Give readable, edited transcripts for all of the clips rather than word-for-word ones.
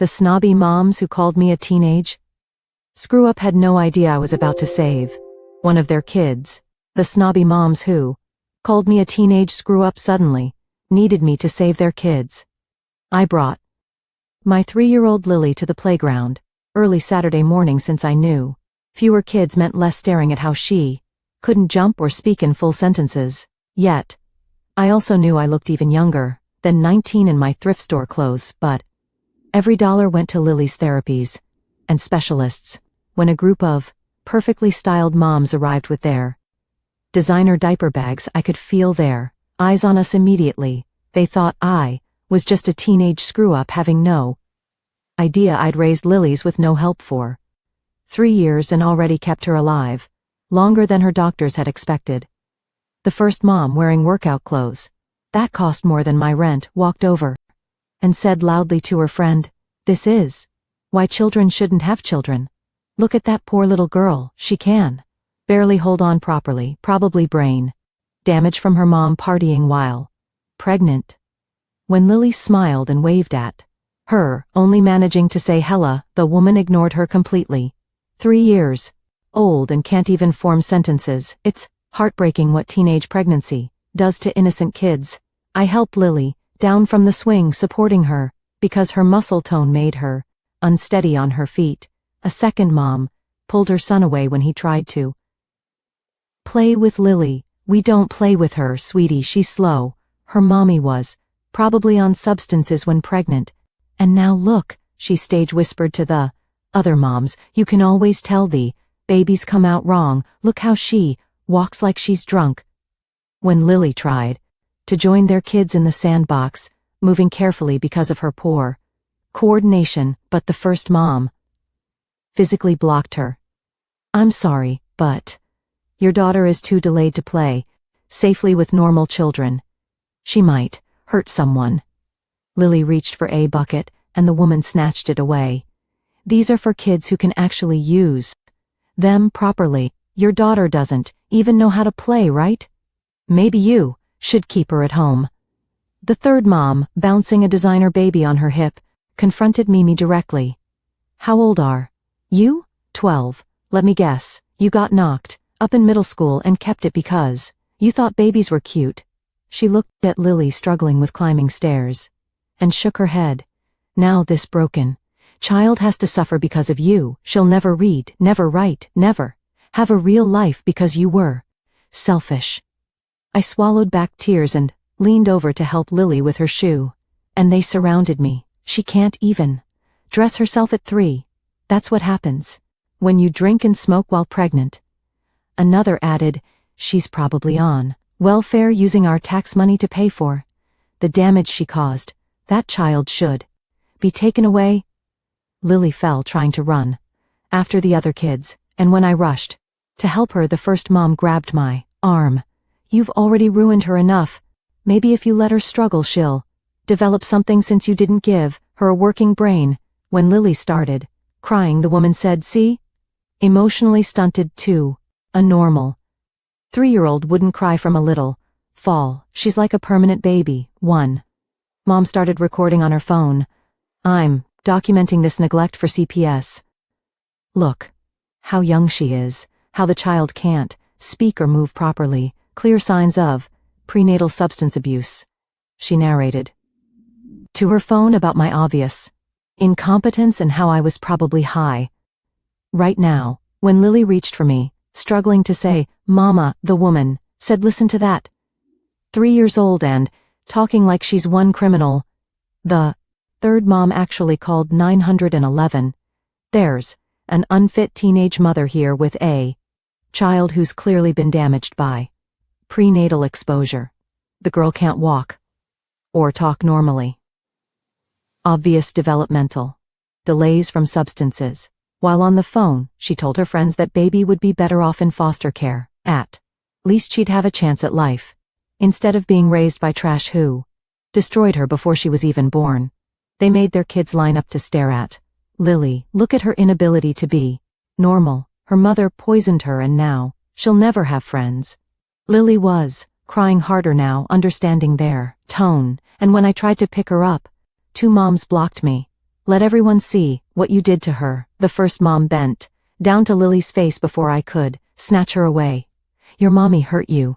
The snobby moms who called me a teenage screw-up had no idea I was about to save one of their kids. The snobby moms who called me a teenage screw-up suddenly needed me to save their kids. I brought my 3-year-old Lily to the playground early Saturday morning since I knew fewer kids meant less staring at how she couldn't jump or speak in full sentences. Yet, I also knew I looked even younger than 19 in my thrift store clothes, but every dollar went to Lily's therapies and specialists. When a group of perfectly styled moms arrived with their designer diaper bags, I could feel their eyes on us immediately. They thought I was just a teenage screw-up having no idea I'd raised Lily's with no help for 3 years and already kept her alive, longer than her doctors had expected. The first mom wearing workout clothes, that cost more than my rent, walked over and said loudly to her friend, "This is why children shouldn't have children. Look at that poor little girl, she can barely hold on properly, probably brain damage from her mom partying while pregnant." When Lily smiled and waved at her, only managing to say hella, the woman ignored her completely. 3 years old and can't even form sentences. It's heartbreaking what teenage pregnancy does to innocent kids. I helped Lily down from the swing, supporting her because her muscle tone made her unsteady on her feet. A second mom pulled her son away when he tried to play with Lily. "We don't play with her, sweetie, she's slow. Her mommy was probably on substances when pregnant. And now look," she stage whispered to the other moms, "you can always tell the babies come out wrong. Look how she walks like she's drunk." When Lily tried to join their kids in the sandbox, moving carefully because of her poor coordination, but the first mom physically blocked her. "I'm sorry, but your daughter is too delayed to play safely with normal children. She might hurt someone." Lily reached for a bucket, and the woman snatched it away. "These are for kids who can actually use them properly. Your daughter doesn't even know how to play, right? Maybe you should keep her at home." The third mom, bouncing a designer baby on her hip, confronted Mimi directly. "How old are you?" 12. "Let me guess, you got knocked up in middle school and kept it because you thought babies were cute." She looked at Lily struggling with climbing stairs and shook her head. "Now this broken child has to suffer because of you. She'll never read, never write, never have a real life because you were selfish." I swallowed back tears and leaned over to help Lily with her shoe. And they surrounded me. "She can't even dress herself at 3. That's what happens when you drink and smoke while pregnant." Another added, "She's probably on welfare using our tax money to pay for the damage she caused. That child should be taken away." Lily fell trying to run after the other kids, and when I rushed to help her, the first mom grabbed my arm. "You've already ruined her enough. Maybe if you let her struggle, she'll develop something, since you didn't give her a working brain." When Lily started crying, the woman said, "See? Emotionally stunted too. A normal 3-year-old wouldn't cry from a little fall. She's like a permanent baby." One mom started recording on her phone. "I'm documenting this neglect for CPS. Look how young she is, how the child can't speak or move properly. Clear signs of prenatal substance abuse." She narrated to her phone about my obvious incompetence and how I was probably high right now. When Lily reached for me, struggling to say, "Mama," the woman said, "Listen to that. 3 years old and talking like she's one criminal." The third mom actually called 911. "There's an unfit teenage mother here with a child who's clearly been damaged by prenatal exposure. The girl can't walk or talk normally. Obvious developmental delays from substances." While on the phone, she told her friends that baby would be better off in foster care. At least she'd have a chance at life, instead of being raised by trash who destroyed her before she was even born. They made their kids line up to stare at Lily. Look at her inability to be normal. Her mother poisoned her and now she'll never have friends. Lily was crying harder now, understanding their tone, and when I tried to pick her up, 2 moms blocked me. Let everyone see what you did to her. The first mom bent down to Lily's face before I could snatch her away. Your mommy hurt you.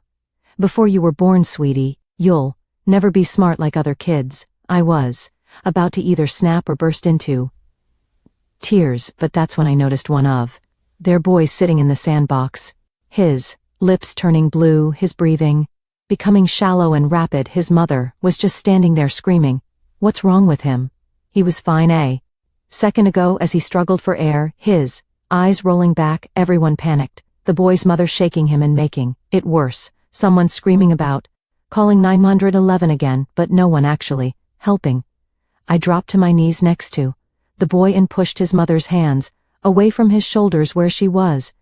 Before you were born, sweetie. You'll never be smart like other kids. I was about to either snap or burst into tears, but that's when I noticed one of their boys sitting in the sandbox. His lips turning blue, his breathing becoming shallow and rapid. His mother was just standing there screaming, "What's wrong with him? He was fine a second ago." As he struggled for air, his eyes rolling back, everyone panicked. The boy's mother shaking him and making it worse. Someone screaming about calling 911 again, but no one actually helping. I dropped to my knees next to the boy and pushed his mother's hands away from his shoulders where she was,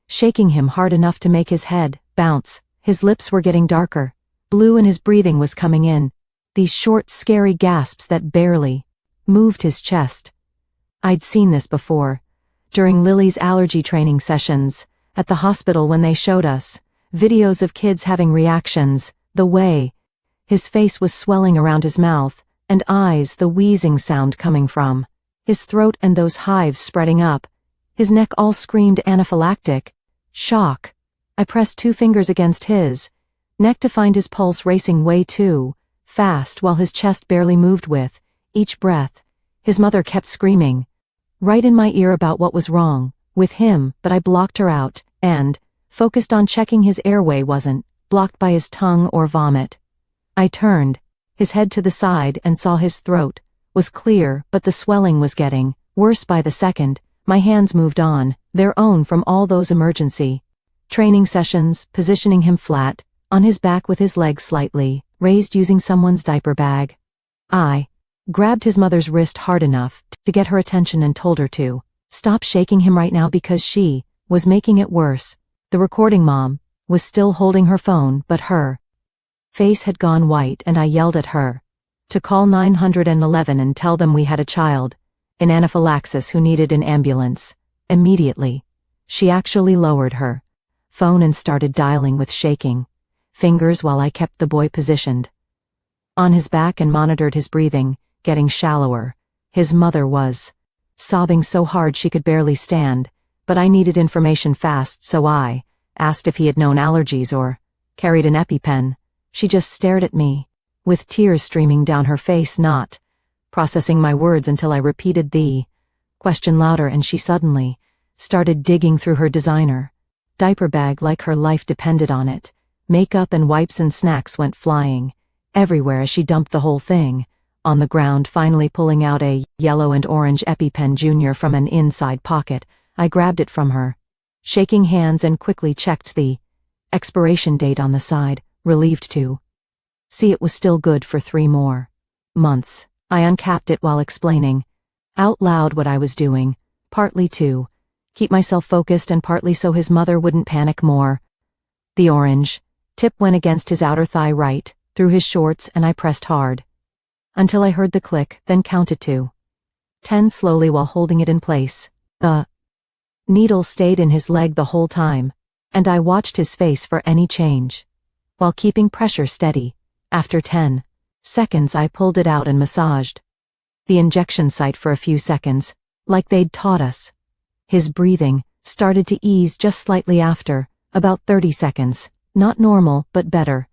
shaking him hard enough to make his head bounce. His lips were getting darker blue and his breathing was coming in these short, scary gasps that barely moved his chest. I'd seen this before, during Lily's allergy training sessions, at the hospital when they showed us videos of kids having reactions, the way his face was swelling around his mouth and eyes, the wheezing sound coming from his throat and those hives spreading up. His neck all screamed anaphylactic shock. I pressed 2 fingers against his neck to find his pulse racing way too fast while his chest barely moved with each breath. His mother kept screaming right in my ear about what was wrong with him, but I blocked her out and focused on checking his airway wasn't blocked by his tongue or vomit. I turned his head to the side and saw his throat was clear, but the swelling was getting worse by the second. My hands moved on their own from all those emergency training sessions, positioning him flat on his back with his legs slightly raised using someone's diaper bag. I grabbed his mother's wrist hard enough to get her attention and told her to stop shaking him right now because she was making it worse. The recording mom was still holding her phone, but her face had gone white and I yelled at her to call 911 and tell them we had a child in anaphylaxis who needed an ambulance immediately. She actually lowered her phone and started dialing with shaking fingers while I kept the boy positioned on his back and monitored his breathing, getting shallower. His mother was sobbing so hard she could barely stand, but I needed information fast, so I asked if he had known allergies or carried an EpiPen. She just stared at me, with tears streaming down her face, not processing my words until I repeated the question louder, and she suddenly started digging through her designer diaper bag like her life depended on it. Makeup and wipes and snacks went flying everywhere as she dumped the whole thing on the ground, finally pulling out a yellow and orange EpiPen Junior from an inside pocket. I grabbed it from her, shaking hands, and quickly checked the expiration date on the side, relieved to see it was still good for 3 more months. I uncapped it while explaining out loud what I was doing, partly to keep myself focused and partly so his mother wouldn't panic more. The orange tip went against his outer thigh right through his shorts, and I pressed hard until I heard the click, then counted to 10 slowly while holding it in place. The needle stayed in his leg the whole time, and I watched his face for any change while keeping pressure steady. After 10 seconds I pulled it out and massaged the injection site for a few seconds, like they'd taught us. His breathing started to ease just slightly after about 30 seconds, not normal but better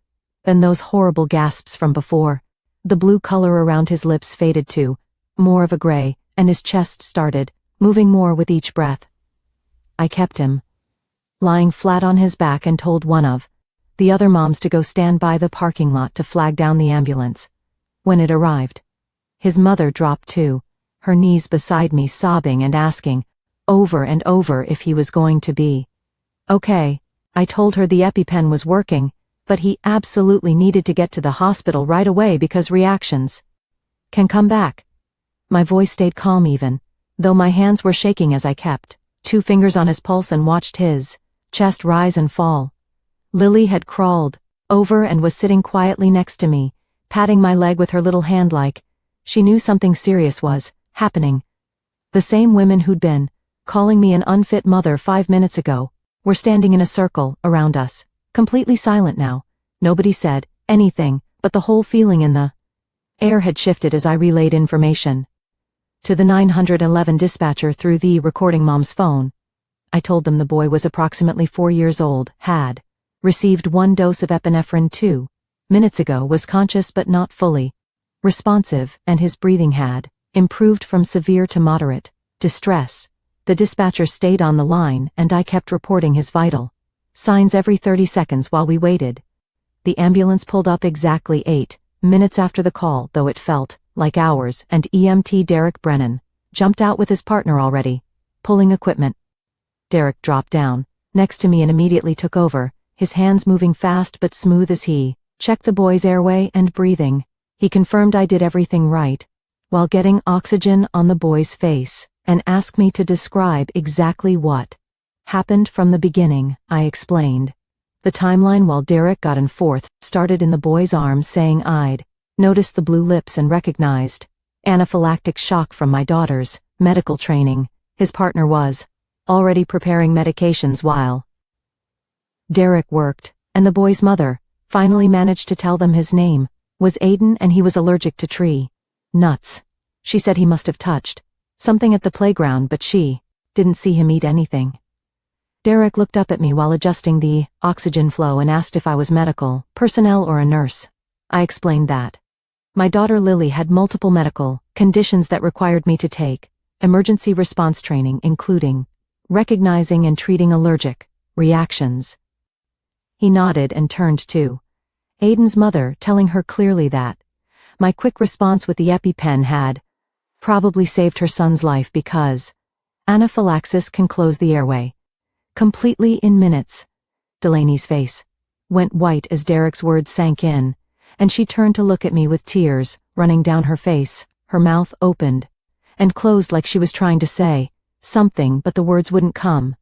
than those horrible gasps from before. The blue color around his lips faded to more of a gray, and his chest started moving more with each breath. I kept him lying flat on his back and told one of the other moms to go stand by the parking lot to flag down the ambulance. When it arrived, his mother dropped to her knees beside me, sobbing and asking over and over if he was going to be okay. I told her the EpiPen was working, but he absolutely needed to get to the hospital right away because reactions can come back. My voice stayed calm even though my hands were shaking as I kept 2 fingers on his pulse and watched his chest rise and fall. Lily had crawled over and was sitting quietly next to me, patting my leg with her little hand like she knew something serious was happening. The same women who'd been calling me an unfit mother 5 minutes ago were standing in a circle around us, completely silent now. Nobody said anything, but the whole feeling in the air had shifted as I relayed information. To the 911 dispatcher through the recording mom's phone. I told them the boy was approximately 4 years old, had received 1 dose of epinephrine 2 minutes ago, was conscious but not fully responsive, and his breathing had improved from severe to moderate distress. The dispatcher stayed on the line and I kept reporting his vital signs every 30 seconds while we waited. The ambulance pulled up exactly 8 minutes after the call, though it felt like hours, and EMT Derek Brennan jumped out with his partner already pulling equipment. Derek dropped down next to me and immediately took over, his hands moving fast but smooth as he checked the boy's airway and breathing. He confirmed I did everything right, while getting oxygen on the boy's face, and asked me to describe exactly what happened from the beginning. I explained the timeline while Derek got in fourth, started in the boy's arms, saying I'd noticed the blue lips and recognized anaphylactic shock from my daughter's medical training. His partner was already preparing medications while Derek worked, and the boy's mother finally managed to tell them his name was Aiden and he was allergic to tree nuts. She said he must have touched something at the playground, but she didn't see him eat anything. Derek looked up at me while adjusting the oxygen flow and asked if I was medical personnel or a nurse. I explained that my daughter Lily had multiple medical conditions that required me to take emergency response training, including recognizing and treating allergic reactions. He nodded and turned to Aiden's mother, telling her clearly that my quick response with the EpiPen had probably saved her son's life because anaphylaxis can close the airway completely in minutes. Delaney's face went white as Derek's words sank in, and she turned to look at me with tears running down her face. Her mouth opened and closed like she was trying to say something, but the words wouldn't come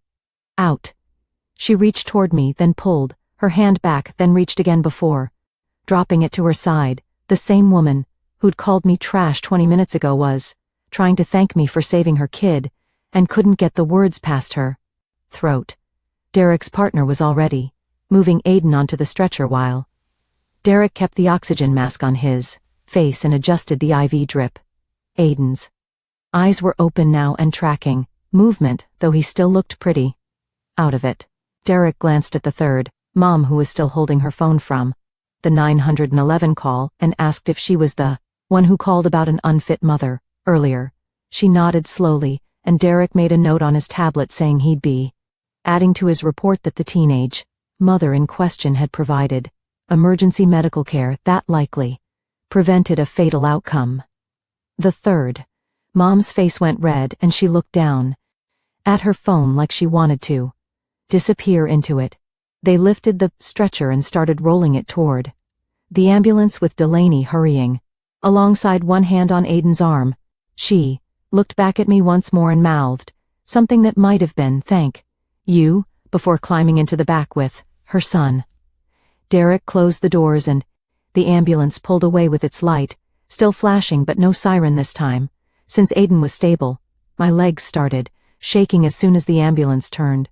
out. She reached toward me, then pulled her hand back, then reached again before dropping it to her side. The same woman who'd called me trash 20 minutes ago was trying to thank me for saving her kid and couldn't get the words past her throat. Derek's partner was already moving Aiden onto the stretcher while Derek kept the oxygen mask on his face and adjusted the IV drip. Aiden's eyes were open now and tracking movement, though he still looked pretty out of it. Derek glanced at the third mom, who was still holding her phone from the 911 call, and asked if she was the one who called about an unfit mother earlier. She nodded slowly, and Derek made a note on his tablet saying he'd be adding to his report that the teenage mother in question had provided emergency medical care that likely prevented a fatal outcome. The third mom's face went red and she looked down at her phone like she wanted to disappear into it. They lifted the stretcher and started rolling it toward the ambulance, with Delaney hurrying alongside, one hand on Aiden's arm. She looked back at me once more and mouthed something that might have been "thank you" before climbing into the back with her son. Derek closed the doors and the ambulance pulled away with its light still flashing, but no siren this time. Since Aiden was stable, my legs started shaking as soon as the ambulance turned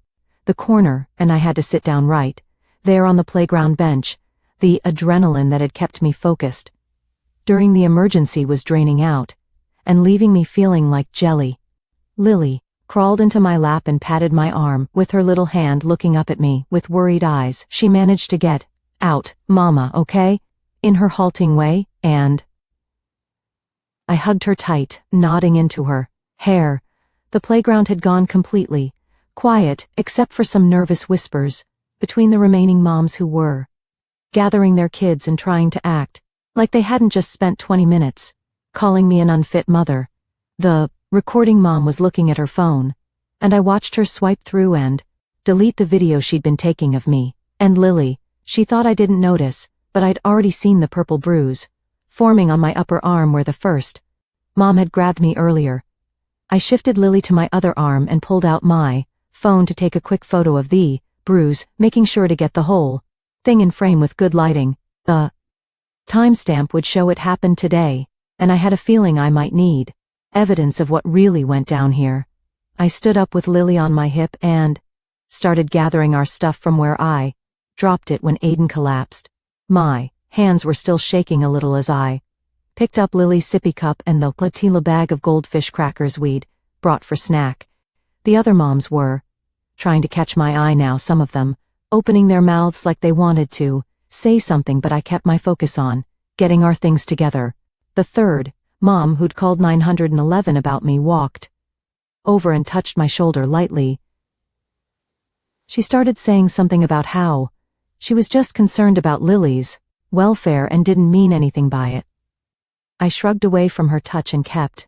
the corner, and I had to sit down right there on the playground bench. The adrenaline that had kept me focused during the emergency was draining out and leaving me feeling like jelly. Lily crawled into my lap and patted my arm with her little hand, looking up at me with worried eyes. She managed to get out, "Mama, okay?" in her halting way, and I hugged her tight, nodding into her hair. The playground had gone completely quiet, except for some nervous whispers between the remaining moms who were gathering their kids and trying to act like they hadn't just spent 20 minutes calling me an unfit mother. The recording mom was looking at her phone, and I watched her swipe through and delete the video she'd been taking of me and Lily. She thought I didn't notice, but I'd already seen the purple bruise forming on my upper arm where the first mom had grabbed me earlier. I shifted Lily to my other arm and pulled out my phone to take a quick photo of the bruise, making sure to get the whole thing in frame with good lighting. The timestamp would show it happened today, and I had a feeling I might need evidence of what really went down here. I stood up with Lily on my hip and started gathering our stuff from where I dropped it when Aiden collapsed. My hands were still shaking a little as I picked up Lily's sippy cup and the platila bag of goldfish crackers we'd brought for snack. The other moms were trying to catch my eye now, some of them, opening their mouths like they wanted to say something, but I kept my focus on getting our things together. The third mom, who'd called 911 about me, walked over and touched my shoulder lightly. She started saying something about how she was just concerned about Lily's welfare and didn't mean anything by it. I shrugged away from her touch and kept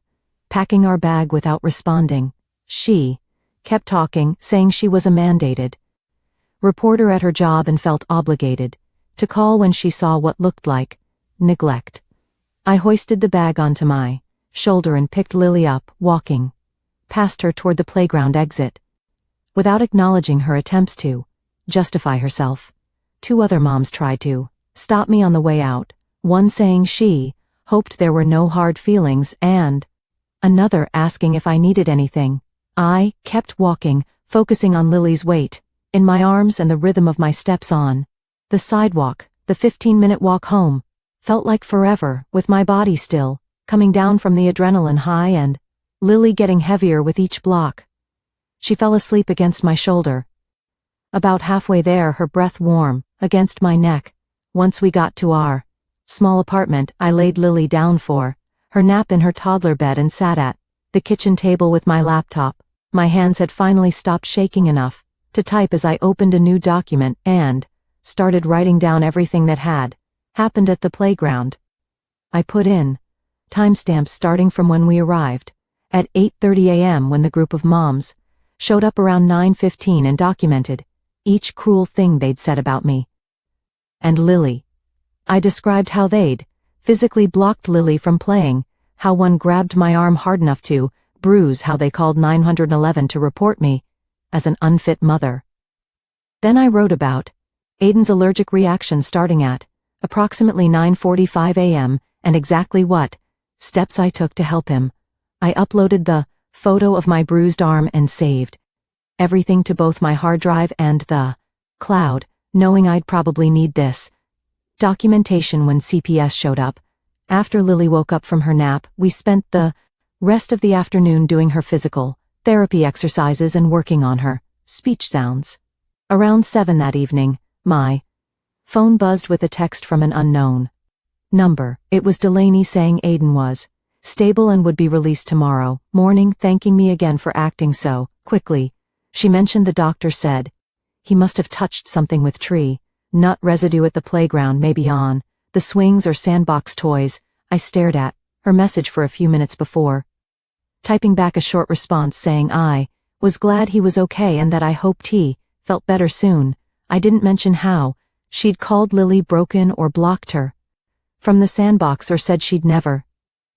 packing our bag without responding. She kept talking, saying she was a mandated reporter at her job and felt obligated to call when she saw what looked like neglect. I hoisted the bag onto my shoulder and picked Lily up, walking past her toward the playground exit. Without acknowledging her attempts to justify herself, 2 other moms tried to stop me on the way out, one saying she hoped there were no hard feelings and another asking if I needed anything. I kept walking, focusing on Lily's weight in my arms and the rhythm of my steps on the sidewalk. The 15-minute walk home felt like forever, with my body still coming down from the adrenaline high and Lily getting heavier with each block. She fell asleep against my shoulder. About halfway there, her breath warm against my neck. Once we got to our small apartment, I laid Lily down for her nap in her toddler bed and sat at the kitchen table with my laptop. My hands had finally stopped shaking enough to type as I opened a new document and started writing down everything that had happened at the playground. I put in timestamps starting from when we arrived at 8:30 a.m. when the group of moms showed up around 9:15 and documented each cruel thing they'd said about me and Lily. I described how they'd physically blocked Lily from playing, how one grabbed my arm hard enough to bruise, how they called 911 to report me as an unfit mother. Then I wrote about Aiden's allergic reaction starting at approximately 9:45 a.m. and exactly what steps I took to help him. I uploaded the photo of my bruised arm and saved everything to both my hard drive and the cloud, knowing I'd probably need this documentation when CPS showed up. After Lily woke up from her nap, we spent the rest of the afternoon doing her physical therapy exercises and working on her speech sounds. Around 7 that evening, my phone buzzed with a text from an unknown number. It was Delaney saying Aiden was stable and would be released tomorrow morning, thanking me again for acting so quickly. She mentioned the doctor said he must have touched something with tree nut residue at the playground, maybe on the swings or sandbox toys. I stared at her message for a few minutes before typing back a short response saying I was glad he was okay and that I hoped he felt better soon. I didn't mention how she'd called Lily broken or blocked her from the sandbox or said she'd never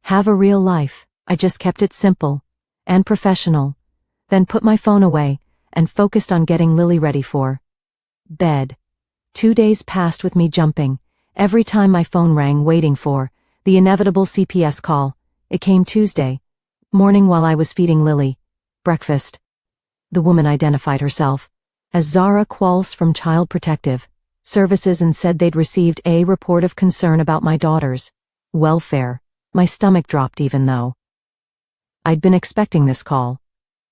have a real life. I just kept it simple and professional, then put my phone away and focused on getting Lily ready for bed. 2 days passed with me jumping every time my phone rang, waiting for the inevitable CPS call. It came Tuesday morning while I was feeding Lily breakfast. The woman identified herself as Zara Qualls from Child Protective Services and said they'd received a report of concern about my daughter's welfare. My stomach dropped even though I'd been expecting this call.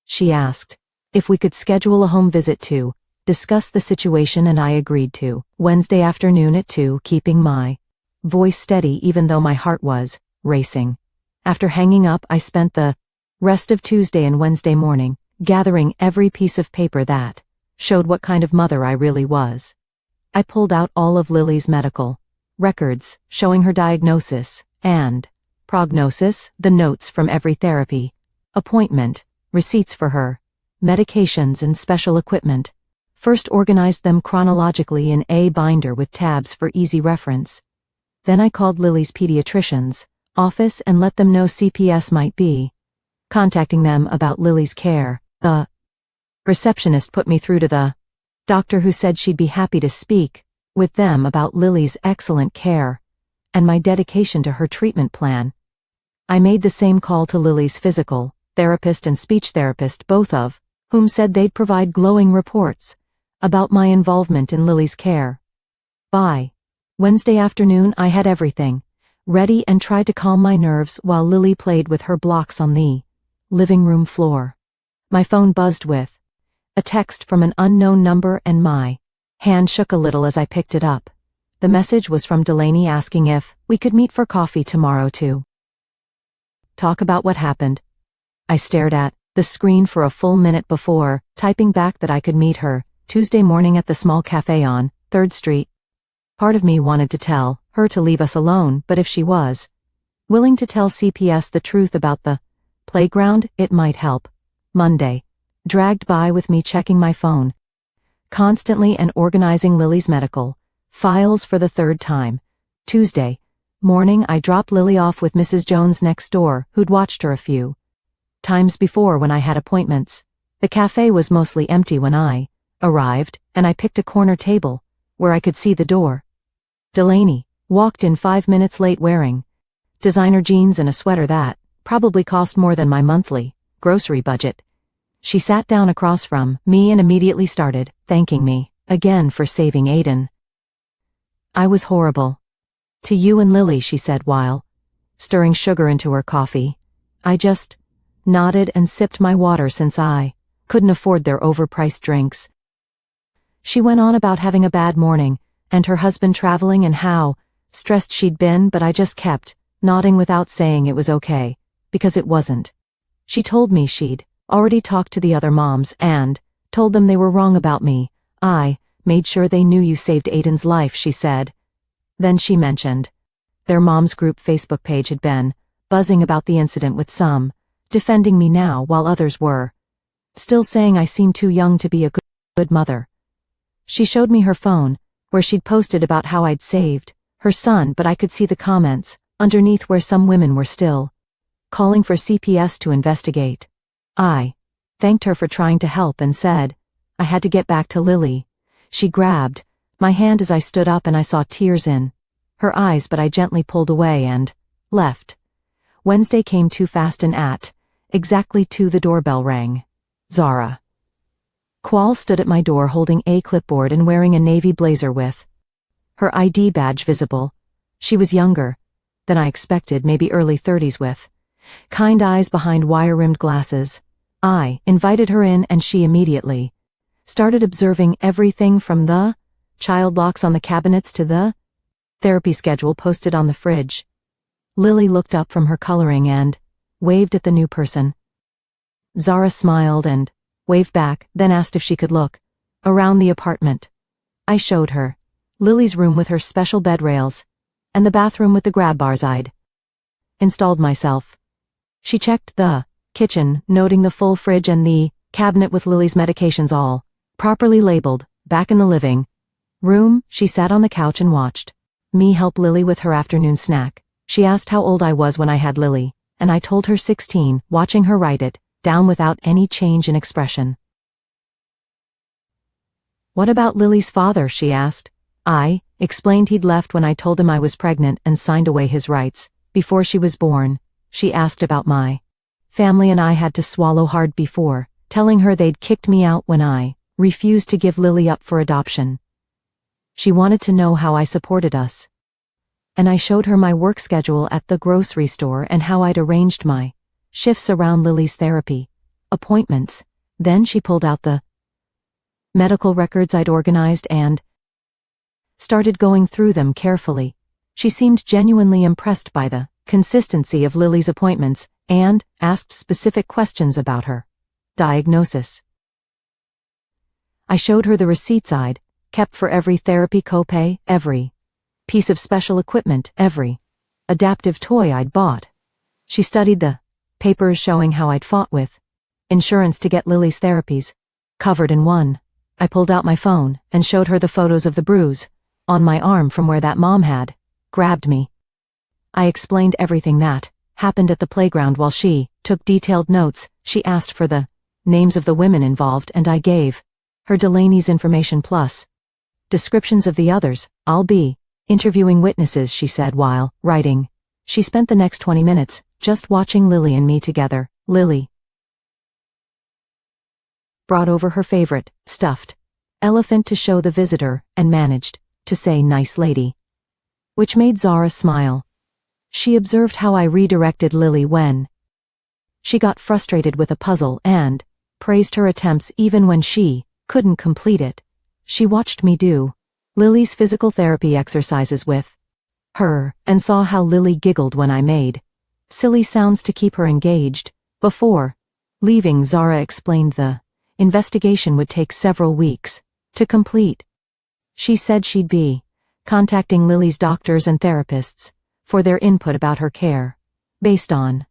She asked if we could schedule a home visit to discuss the situation and I agreed to. Wednesday afternoon at 2, keeping my voice steady even though my heart was racing. After hanging up, I spent the rest of Tuesday and Wednesday morning gathering every piece of paper that showed what kind of mother I really was. I pulled out all of Lily's medical records, showing her diagnosis and prognosis, the notes from every therapy appointment, receipts for her medications and special equipment. First organized them chronologically in a binder with tabs for easy reference. Then I called Lily's pediatrician's office and let them know CPS might be contacting them about Lily's care. The receptionist put me through to the doctor, who said she'd be happy to speak with them about Lily's excellent care and my dedication to her treatment plan. I made the same call to Lily's physical therapist and speech therapist, both of whom said they'd provide glowing reports about my involvement in Lily's care. By Wednesday afternoon, I had everything ready, and tried to calm my nerves while Lily played with her blocks on the living room floor. My phone buzzed with a text from an unknown number, and my hand shook a little as I picked it up. The message was from Delaney asking if we could meet for coffee tomorrow to talk about what happened. I stared at the screen for a full minute before typing back that I could meet her Tuesday morning at the small cafe on 3rd Street. Part of me wanted to tell her to leave us alone, but if she was willing to tell CPS the truth about the playground, it might help. Monday dragged by with me checking my phone constantly and organizing Lily's medical files for the 3rd time. Tuesday morning I dropped Lily off with Mrs. Jones next door, who'd watched her a few times before when I had appointments. The cafe was mostly empty when I arrived, and I picked a corner table where I could see the door. Delaney walked in 5 minutes late wearing designer jeans and a sweater that probably cost more than my monthly grocery budget. She sat down across from me and immediately started thanking me again for saving Aiden. I was horrible to you and Lily, she said while stirring sugar into her coffee. I just nodded and sipped my water since I couldn't afford their overpriced drinks. She went on about having a bad morning and her husband traveling and how stressed she'd been, but I just kept nodding without saying it was okay, because it wasn't. She told me she'd already talked to the other moms and told them they were wrong about me. I made sure they knew you saved Aiden's life, she said. Then she mentioned their mom's group Facebook page had been buzzing about the incident, with some defending me now while others were still saying I seemed too young to be a good mother. She showed me her phone, where she'd posted about how I'd saved her son, but I could see the comments underneath where some women were still calling for CPS to investigate. I thanked her for trying to help and said I had to get back to Lily. She grabbed my hand as I stood up and I saw tears in her eyes, but I gently pulled away and left. Wednesday came too fast, and at exactly 2 the doorbell rang. Zara Qual stood at my door holding a clipboard and wearing a navy blazer with her ID badge visible. She was younger than I expected, maybe early 30s, with kind eyes behind wire-rimmed glasses. I invited her in and she immediately started observing everything from the child locks on the cabinets to the therapy schedule posted on the fridge. Lily looked up from her coloring and waved at the new person. Zara smiled and waved back, then asked if she could look around the apartment. I showed her Lily's room with her special bed rails and the bathroom with the grab bars I'd installed myself. She checked the kitchen, noting the full fridge and the cabinet with Lily's medications all properly labeled. Back in the living room, she sat on the couch and watched me help Lily with her afternoon snack. She asked how old I was when I had Lily, and I told her 16, watching her write it down without any change in expression. What about Lily's father, she asked. I explained he'd left when I told him I was pregnant and signed away his rights before she was born. She asked about my family, and I had to swallow hard before telling her they'd kicked me out when I refused to give Lily up for adoption. She wanted to know how I supported us, and I showed her my work schedule at the grocery store and how I'd arranged my shifts around Lily's therapy appointments. Then she pulled out the medical records I'd organized and started going through them carefully. She seemed genuinely impressed by the consistency of Lily's appointments and asked specific questions about her diagnosis. I showed her the receipts I'd kept for every therapy copay, every piece of special equipment, every adaptive toy I'd bought. She studied the papers showing how I'd fought with insurance to get Lily's therapies covered in one. I pulled out my phone and showed her the photos of the bruise on my arm from where that mom had grabbed me. I explained everything that happened at the playground while she took detailed notes. She asked for the names of the women involved and I gave her Delaney's information plus descriptions of the others. I'll be interviewing witnesses, she said while writing. She spent the next 20 minutes just watching Lily and me together. Lily brought over her favorite stuffed elephant to show the visitor and managed to say nice lady, which made Zara smile. She observed how I redirected Lily when she got frustrated with a puzzle and praised her attempts even when she couldn't complete it. She watched me do Lily's physical therapy exercises with her and saw how Lily giggled when I made silly sounds to keep her engaged. Before leaving, Zara explained the investigation would take several weeks to complete. She said she'd be contacting Lily's doctors and therapists for their input about her care. Based on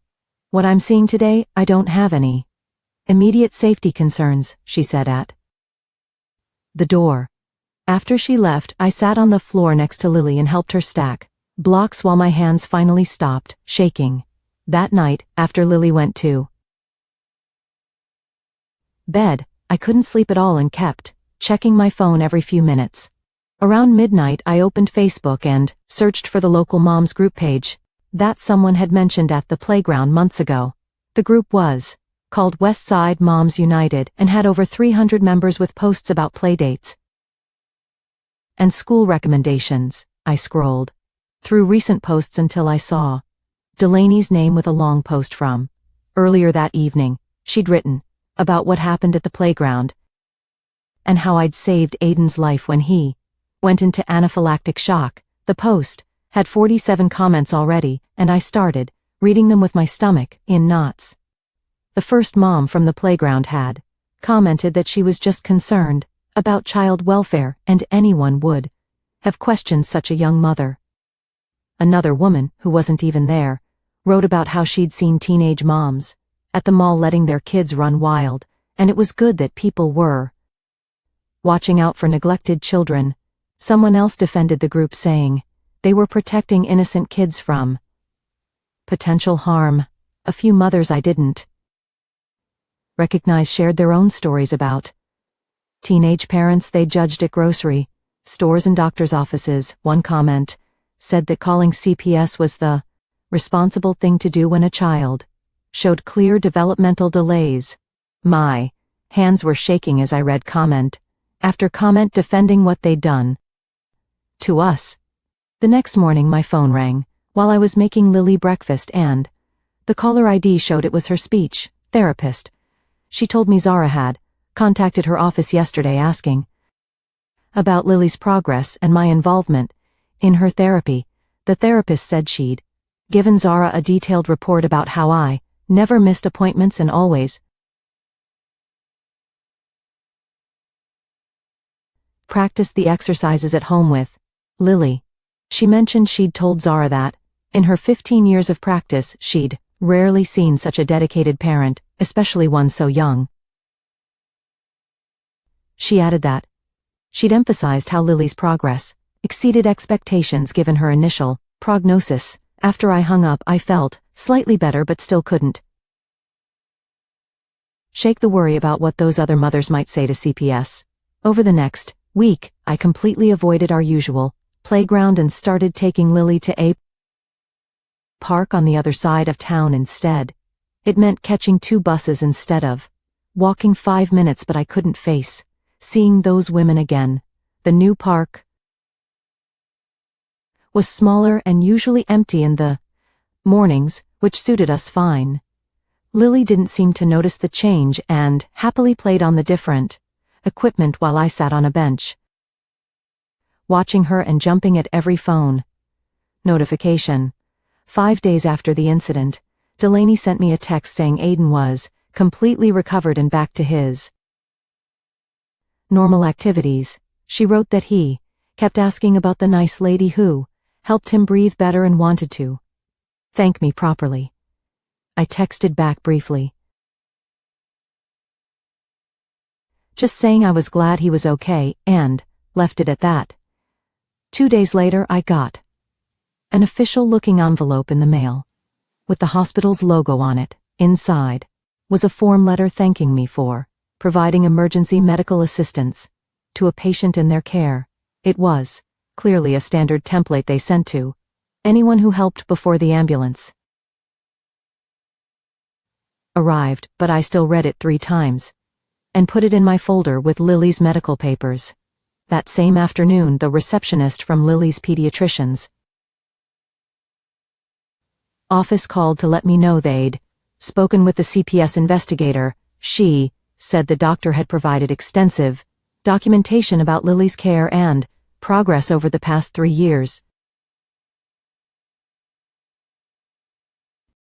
what I'm seeing today, I don't have any immediate safety concerns, she said at the door. After she left, I sat on the floor next to Lily and helped her stack blocks while my hands finally stopped shaking. That night, after Lily went to bed, I couldn't sleep at all and kept checking my phone every few minutes. Around midnight, I opened Facebook and searched for the local moms group page that someone had mentioned at the playground months ago. The group was called West Side Moms United and had over 300 members with posts about playdates and school recommendations. I scrolled through recent posts until I saw Delaney's name with a long post from earlier that evening. She'd written about what happened at the playground and how I'd saved Aiden's life when he went into anaphylactic shock. The post had 47 comments already, and I started reading them with my stomach in knots. The first mom from the playground had commented that she was just concerned about child welfare and anyone would have questioned such a young mother. Another woman, who wasn't even there, wrote about how she'd seen teenage moms at the mall letting their kids run wild, and it was good that people were watching out for neglected children. Someone else defended the group, saying they were protecting innocent kids from potential harm. A few mothers I didn't recognize shared their own stories about teenage parents they judged at grocery stores and doctors' offices. One comment said that calling CPS was the responsible thing to do when a child showed clear developmental delays. My hands were shaking as I read comment after comment defending what they'd done to us. The next morning my phone rang while I was making Lily breakfast, and the caller ID showed it was her speech therapist. She told me Zara had contacted her office yesterday asking about Lily's progress and my involvement in her therapy. The therapist said she'd given Zara a detailed report about how I never missed appointments and always practiced the exercises at home with Lily. She mentioned she'd told Zara that, in her 15 years of practice, she'd rarely seen such a dedicated parent, especially one so young. She added that she'd emphasized how Lily's progress exceeded expectations given her initial prognosis. After I hung up, I felt slightly better but still couldn't shake the worry about what those other mothers might say to CPS. Over the next week, I completely avoided our usual playground and started taking Lily to a park on the other side of town instead. It meant catching 2 buses instead of walking 5 minutes, but I couldn't face seeing those women again. The new park was smaller and usually empty in the mornings, which suited us fine. Lily didn't seem to notice the change and happily played on the different equipment while I sat on a bench, watching her and jumping at every phone notification. 5 days after the incident, Delaney sent me a text saying Aiden was completely recovered and back to his normal activities. She wrote that he kept asking about the nice lady who helped him breathe better and wanted to thank me properly. I texted back briefly, just saying I was glad he was okay, and left it at that. 2 days later, I got an official-looking envelope in the mail with the hospital's logo on it. Inside was a form letter thanking me for providing emergency medical assistance to a patient in their care. It was clearly a standard template they sent to anyone who helped before the ambulance arrived, but I still read it 3 times and put it in my folder with Lily's medical papers. That same afternoon, the receptionist from Lily's pediatrician's Office called to let me know they'd spoken with the CPS investigator. She said the doctor had provided extensive documentation about Lily's care and progress over the past 3 years.